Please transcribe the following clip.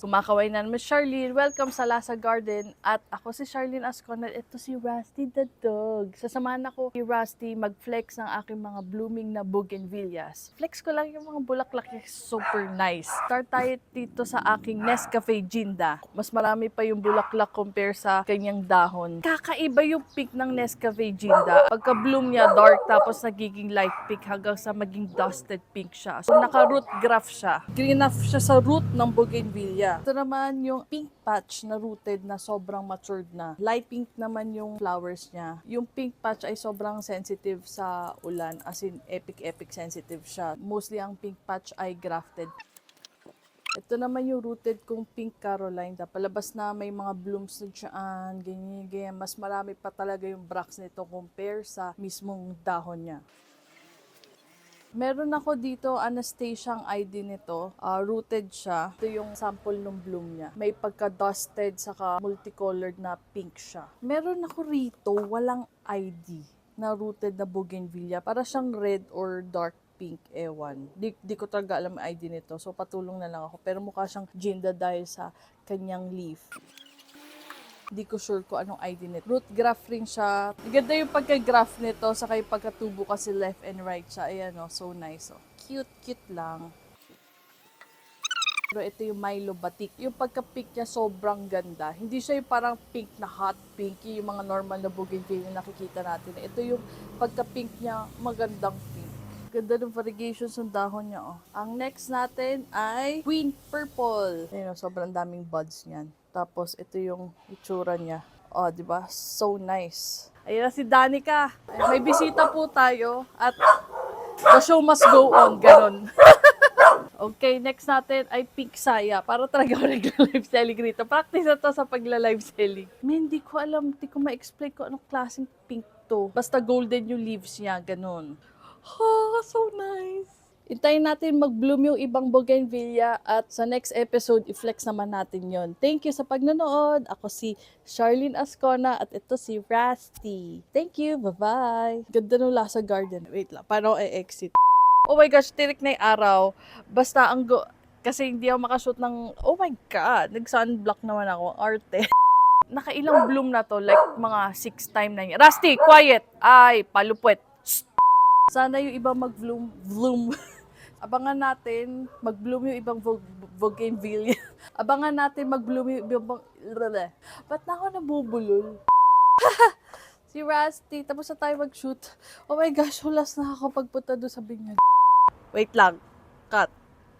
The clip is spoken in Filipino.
Kumakaway na naman Charlene. Welcome sa Lasa Garden. At ako si Charlene Ascona. Ito si Rusty the dog. Sasamahan ako si Rusty mag-flex ng aking mga blooming na bougainvilleas. Flex ko lang yung mga bulaklak. Super nice. Start tayo dito sa aking Nescafe Ginda. Mas marami pa yung bulaklak compare sa kanyang dahon. Kakaiba yung pink ng Nescafe Ginda. Pagka-bloom niya, dark, tapos nagiging light pink hanggang sa maging dusted pink siya. So, naka-root graft siya. Green-off siya sa root ng bougainvillea. Ito naman yung pink patch na rooted na sobrang matured na. Light pink naman yung flowers niya. Yung pink patch ay sobrang sensitive sa ulan. As in, epic sensitive siya. Mostly ang pink patch ay grafted. Ito naman yung rooted kong pink Caroline. Palabas na may mga blooms na dyan, ganyan. Mas marami pa talaga yung bracts nito compare sa mismong dahon niya. Meron ako dito, Anastasia ID nito. Rooted siya. Ito yung sample ng bloom niya. May pagka-dusted saka multicolored na pink siya. Meron ako rito, walang ID na rooted na bougainvillea. Para siyang red or dark pink, ewan. Di ko talaga alam ang ID nito. So, patulong na lang ako. Pero mukha siyang ginda dahil sa kanyang leaf. Di ko sure kung anong ID nito. Root graft rin siya. Ganda yung pagka-graft nito, saka yung pagkatubo kasi left and right siya. Ayan o, so nice o. Cute lang. Pero ito yung Milo Batik. Yung pagka-pink niya sobrang ganda. Hindi siya yung parang pink na hot pink, yung mga normal na bougainvillea na nakikita natin. Ito yung pagka-pink niya, magandang pink. Ganda ng variegations ng dahon niya oh. Ang next natin ay Queen Purple. Ayun o, sobrang daming buds niyan. Tapos, ito yung itsura niya. Oh, di ba? So nice. Ayun na si Danica. May bisita po tayo at the show must go on. Ganon. Okay, next natin ay Pink Saya. Para talaga ako nagla-live selling rito. Practice na to sa pagla-live selling. Hindi ko alam, hindi ko ma-explain kung anong klaseng pink to. Basta golden yung leaves niya, ganon. Oh, so nice. Hintayin natin mag-bloom yung ibang bougainvillea at sa next episode, i-flex naman natin yon. Thank you sa pagnonood. Ako si Charlene Ascona at ito si Rusty. Thank you. Bye-bye. Ganda ng Lasa Garden. Wait lang. Paano i-exit? Oh my gosh, tirik na yung araw. Basta kasi hindi ako makashoot ng... Oh my God. Nag-sunblock naman ako. Arte. Nakailang bloom na to. Like mga 6 times na yan. Rusty, quiet! Ay, palupwet. Sana yung ibang mag-bloom. Abangan natin mag-bloom yung ibang bougainvillea. Abangan natin mag-bloom yung ibang... Ba't na ako nabubulol? Si Rusty, tapos na tayo mag-shoot. Oh my gosh, hulas na ako pagpunta doon sa binyag. Wait lang. Cut.